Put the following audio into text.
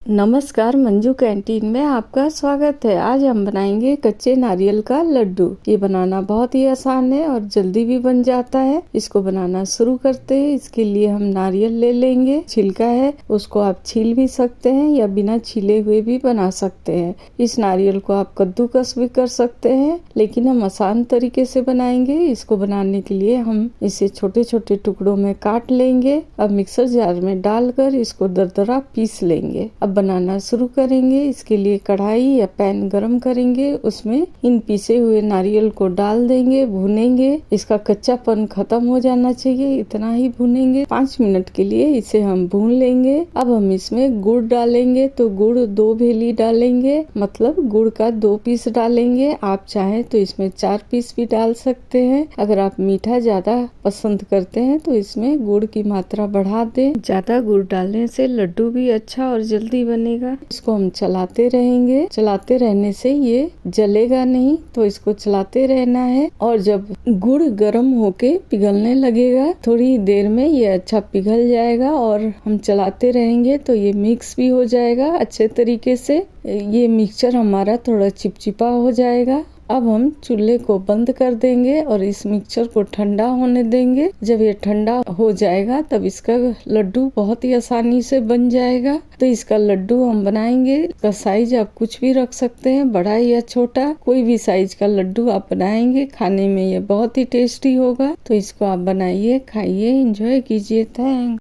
नमस्कार, मंजू कैंटीन में आपका स्वागत है। आज हम बनाएंगे कच्चे नारियल का लड्डू। ये बनाना बहुत ही आसान है और जल्दी भी बन जाता है। इसको बनाना शुरू करते हैं। इसके लिए हम नारियल ले लेंगे। छिलका है उसको आप छील भी सकते हैं या बिना छीले हुए भी बना सकते हैं। इस नारियल को आप कद्दूकस भी कर सकते हैं, लेकिन हम आसान तरीके से बनाएंगे। इसको बनाने के लिए हम इसे छोटे छोटे टुकड़ों में काट लेंगे। अब मिक्सर जार में डालकर इसको दरदरा पीस लेंगे। अब बनाना शुरू करेंगे। इसके लिए कढ़ाई या पैन गरम करेंगे, उसमें इन पीसे हुए नारियल को डाल देंगे, भूनेंगे। इसका कच्चापन खत्म हो जाना चाहिए, इतना ही भूनेंगे। 5 मिनट के लिए इसे हम भून लेंगे। अब हम इसमें गुड़ डालेंगे, तो गुड़ 2 भेली डालेंगे, मतलब गुड़ का 2 पीस डालेंगे। आप चाहें तो इसमें 4 पीस भी डाल सकते हैं। अगर आप मीठा ज्यादा पसंद करते हैं तो इसमें गुड़ की मात्रा बढ़ा दें। ज्यादा गुड़ डालने से लड्डू भी अच्छा और जल्दी बनेगा। इसको हम चलाते रहेंगे। चलाते रहने से ये जलेगा नहीं, तो इसको चलाते रहना है। और जब गुड़ गर्म होके पिघलने लगेगा, थोड़ी देर में ये अच्छा पिघल जाएगा और हम चलाते रहेंगे तो ये मिक्स भी हो जाएगा अच्छे तरीके से। ये मिक्सचर हमारा थोड़ा चिपचिपा हो जाएगा। अब हम चूल्हे को बंद कर देंगे और इस मिक्सचर को ठंडा होने देंगे। जब ये ठंडा हो जाएगा तब इसका लड्डू बहुत ही आसानी से बन जाएगा। तो इसका लड्डू हम बनाएंगे। इसका साइज आप कुछ भी रख सकते हैं, बड़ा या छोटा, कोई भी साइज का लड्डू आप बनाएंगे। खाने में ये बहुत ही टेस्टी होगा। तो इसको आप बनाइए, खाइए, एंजॉय कीजिए। थैंक्स।